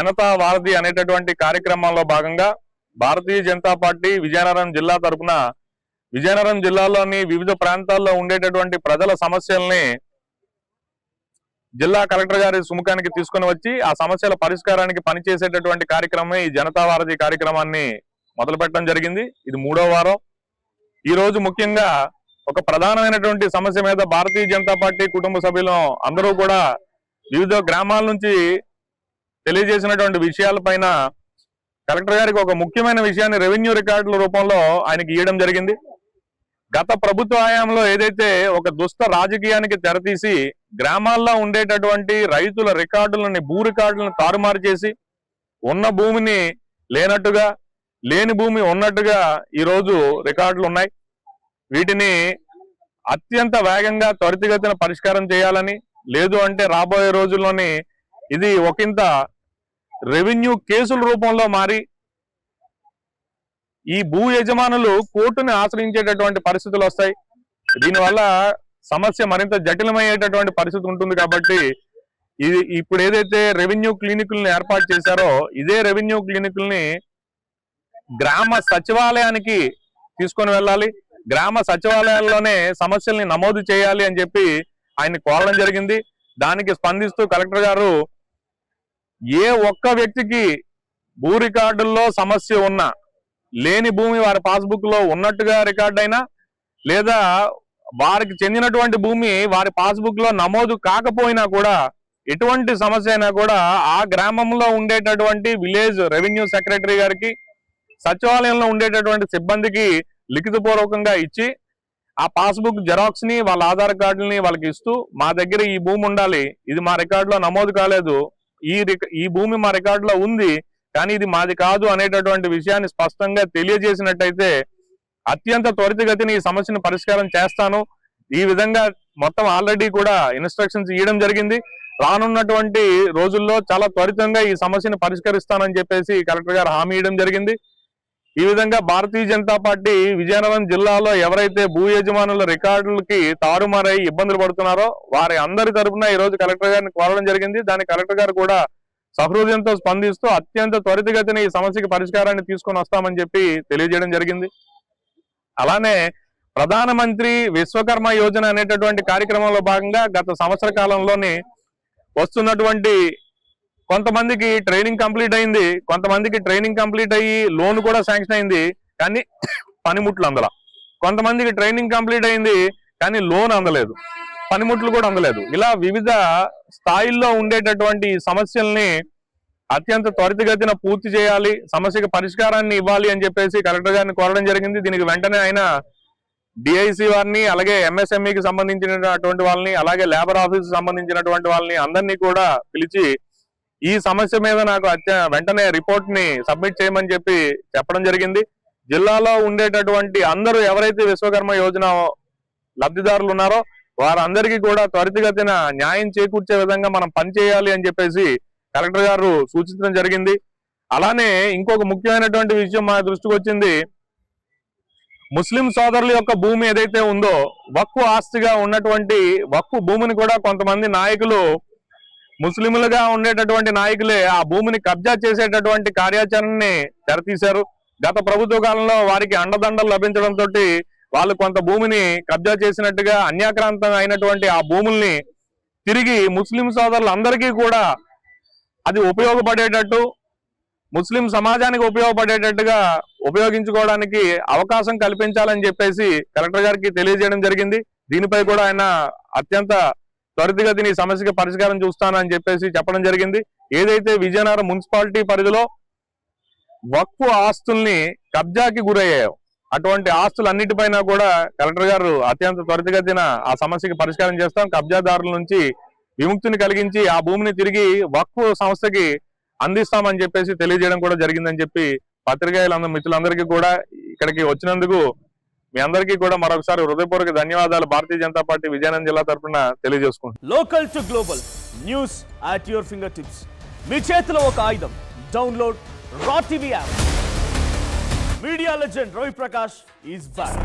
జనతా వారధి అనేటటువంటి కార్యక్రమంలో భాగంగా భారతీయ జనతా పార్టీ విజయనగరం జిల్లా తరపున విజయనగరం జిల్లాలోని వివిధ ప్రాంతాల్లో ఉండేటటువంటి ప్రజల సమస్యల్ని జిల్లా కలెక్టర్ గారి సుముఖానికి తీసుకొని వచ్చి ఆ సమస్యల పరిష్కారానికి పనిచేసేటటువంటి కార్యక్రమం ఈ జనతా వారధి కార్యక్రమాన్ని మొదలు పెట్టడం జరిగింది. ఇది 3వ వారం. ఈ రోజు ముఖ్యంగా ఒక ప్రధానమైనటువంటి సమస్య మీద భారతీయ జనతా పార్టీ కుటుంబ సభ్యులు అందరూ కూడా వివిధ గ్రామాల నుంచి తెలియజేసినటువంటి విషయాలపైన కలెక్టర్ గారికి ఒక ముఖ్యమైన విషయాన్ని రెవెన్యూ రికార్డుల రూపంలో ఆయనకి ఇవ్వడం జరిగింది. గత ప్రభుత్వ హయాంలో ఏదైతే ఒక దుష్ట రాజకీయానికి తెరతీసి గ్రామాల్లో ఉండేటటువంటి రైతుల రికార్డులని భూ రికార్డులను తారుమారు చేసి ఉన్న భూమిని లేనట్టుగా లేని భూమి ఉన్నట్టుగా ఈరోజు రికార్డులు ఉన్నాయి. వీటిని అత్యంత వేగంగా త్వరితగతిన పరిష్కారం చేయాలని, లేదు అంటే రాబోయే రోజుల్లోని ఇది ఒకంత రెవెన్యూ కేసుల రూపంలో మారి ఈ భూ యజమానులు కోర్టుని ఆశ్రయించేటటువంటి పరిస్థితులు వస్తాయి. దీనివల్ల సమస్య మరింత జటిలమయ్యేటటువంటి పరిస్థితి ఉంటుంది. కాబట్టి ఇది ఇప్పుడు ఏదైతే రెవెన్యూ క్లినికుల్ని ఏర్పాటు చేశారో ఇదే రెవెన్యూ క్లినికుల్ని గ్రామ సచివాలయానికి తీసుకొని వెళ్ళాలి, గ్రామ సచివాలయాల్లోనే సమస్యల్ని నమోదు చేయాలి అని చెప్పి ఆయన్ని కోరడం జరిగింది. దానికి స్పందిస్తూ కలెక్టర్ గారు ఏ ఒక్క వ్యక్తికి భూ రికార్డుల్లో సమస్య ఉన్నా, లేని భూమి వారి పాస్బుక్ లో ఉన్నట్టుగా రికార్డ్ అయినా, లేదా వారికి చెందినటువంటి భూమి వారి పాస్బుక్ లో నమోదు కాకపోయినా కూడా ఎటువంటి సమస్య అయినా కూడా ఆ గ్రామంలో ఉండేటటువంటి విలేజ్ రెవెన్యూ సెక్రటరీ గారికి, సచివాలయంలో ఉండేటటువంటి సిబ్బందికి లిఖితపూర్వకంగా ఇచ్చి ఆ పాస్బుక్ జెరాక్స్ ని వాళ్ళ ఆధార్ కార్డుని వాళ్ళకి ఇస్తూ, మా దగ్గర ఈ భూమి ఉండాలి, ఇది మా రికార్డులో నమోదు కాలేదు, ఈ భూమి మా రికార్డులో ఉంది కానీ ఇది మాది కాదు అనేటటువంటి విషయాన్ని స్పష్టంగా తెలియజేసినట్టయితే అత్యంత త్వరితగతిని ఈ సమస్యను పరిష్కారం చేస్తాను. ఈ విధంగా మొత్తం ఆల్రెడీ కూడా ఇన్స్ట్రక్షన్స్ ఇవ్వడం జరిగింది. రానున్నటువంటి రోజుల్లో చాలా త్వరితంగా ఈ సమస్యను పరిష్కరిస్తానని చెప్పేసి కలెక్టర్ గారు హామీ ఇవ్వడం జరిగింది. ఈ విధంగా భారతీయ జనతా పార్టీ విజయనగరం జిల్లాలో ఎవరైతే భూ యజమానుల రికార్డులకి తారుమారై ఇబ్బందులు పడుతున్నారో వారి అందరి తరఫున ఈ రోజు కలెక్టర్ గారిని కోరడం జరిగింది. దానికి కలెక్టర్ గారు కూడా సహృదయంతో స్పందిస్తూ అత్యంత త్వరితగతిన ఈ సమస్యకి పరిష్కారాన్ని తీసుకొని వస్తామని చెప్పి తెలియజేయడం జరిగింది. అలానే ప్రధానమంత్రి విశ్వకర్మ యోజన అనేటటువంటి కార్యక్రమంలో భాగంగా గత సంవత్సర కాలంలోని వస్తున్నటువంటి కొంతమందికి ట్రైనింగ్ కంప్లీట్ అయింది, కొంతమందికి ట్రైనింగ్ కంప్లీట్ అయ్యి లోన్ కూడా శాంక్షన్ అయింది కానీ పనిముట్లు అందల, కొంతమందికి ట్రైనింగ్ కంప్లీట్ అయింది కానీ లోన్ అందలేదు, పనిముట్లు కూడా అందలేదు. ఇలా వివిధ స్థాయిల్లో ఉండేటటువంటి సమస్యల్ని అత్యంత త్వరితగతిన పూర్తి చేయాలి, సమస్యకి పరిష్కారాన్ని ఇవ్వాలి అని చెప్పేసి కలెక్టర్ గారిని కోరడం జరిగింది. దీనికి వెంటనే ఆయన డిఐసి వారిని, అలాగే ఎంఎస్ఎంఈకి సంబంధించినటువంటి వాళ్ళని, అలాగే లేబర్ ఆఫీస్ సంబంధించినటువంటి వాళ్ళని అందరినీ కూడా పిలిచి ఈ సమస్య మీద నాకు వెంటనే రిపోర్ట్ ని సబ్మిట్ చేయమని చెప్పి చెప్పడం జరిగింది. జిల్లాలో ఉండేటటువంటి అందరూ ఎవరైతే విశ్వకర్మ యోజన లబ్ధిదారులు ఉన్నారో వారందరికీ కూడా త్వరితగతిన న్యాయం చేకూర్చే విధంగా మనం పనిచేయాలి అని చెప్పేసి కలెక్టర్ గారు సూచించడం జరిగింది. అలానే ఇంకొక ముఖ్యమైనటువంటి విషయం మా దృష్టికి వచ్చింది. ముస్లిం సోదరుల యొక్క భూమి ఏదైతే ఉందో వక్ఫ్ ఆస్తిగా ఉన్నటువంటి వక్ఫ్ భూమిని కూడా కొంతమంది నాయకులు, ముస్లింలుగా ఉండేటటువంటి నాయకులే ఆ భూమిని కబ్జా చేసేటటువంటి కార్యాచరణని తెరతీశారు. గత ప్రభుత్వ కాలంలో వారికి అండదండలు లభించడంతో వాళ్ళు కొంత భూమిని కబ్జా చేసినట్టుగా అన్యాక్రాంతం అయినటువంటి ఆ భూముల్ని తిరిగి ముస్లిం సోదరులందరికీ కూడా అది ఉపయోగపడేటట్టు, ముస్లిం సమాజానికి ఉపయోగపడేటట్టుగా ఉపయోగించుకోవడానికి అవకాశం కల్పించాలని చెప్పేసి కలెక్టర్ గారికి తెలియజేయడం జరిగింది. దీనిపై కూడా ఆయన అత్యంత త్వరితగతిని ఈ సమస్యకి పరిష్కారం చూస్తానని చెప్పేసి చెప్పడం జరిగింది. ఏదైతే విజయనగరం మున్సిపాలిటీ పరిధిలో వక్ఫ్ ఆస్తుల్ని కబ్జాకి గురయ్యాయో అటువంటి ఆస్తులన్నిటిపైన కూడా కలెక్టర్ గారు అత్యంత త్వరితగతిన ఆ సమస్యకి పరిష్కారం చేస్తాం, కబ్జాదారుల నుంచి విముక్తిని కలిగించి ఆ భూమిని తిరిగి వక్ఫ్ సంస్థకి అందిస్తామని చెప్పేసి తెలియజేయడం కూడా జరిగిందని చెప్పి పత్రికేయులందరూ మిత్రులందరికీ కూడా ఇక్కడికి వచ్చినందుకు మీ అందరికీ కూడా మరొకసారి హృదయపూర్వక ధన్యవాదాలు భారతీయ జనతా పార్టీ విజయనగరం జిల్లా తరఫున తెలియజేసుకుంటున్నాను. Local to global news at your fingertips. మీ చేతిలో ఒక ఆయుధం. Download raw TV app. Media legend Ravi Prakash is back.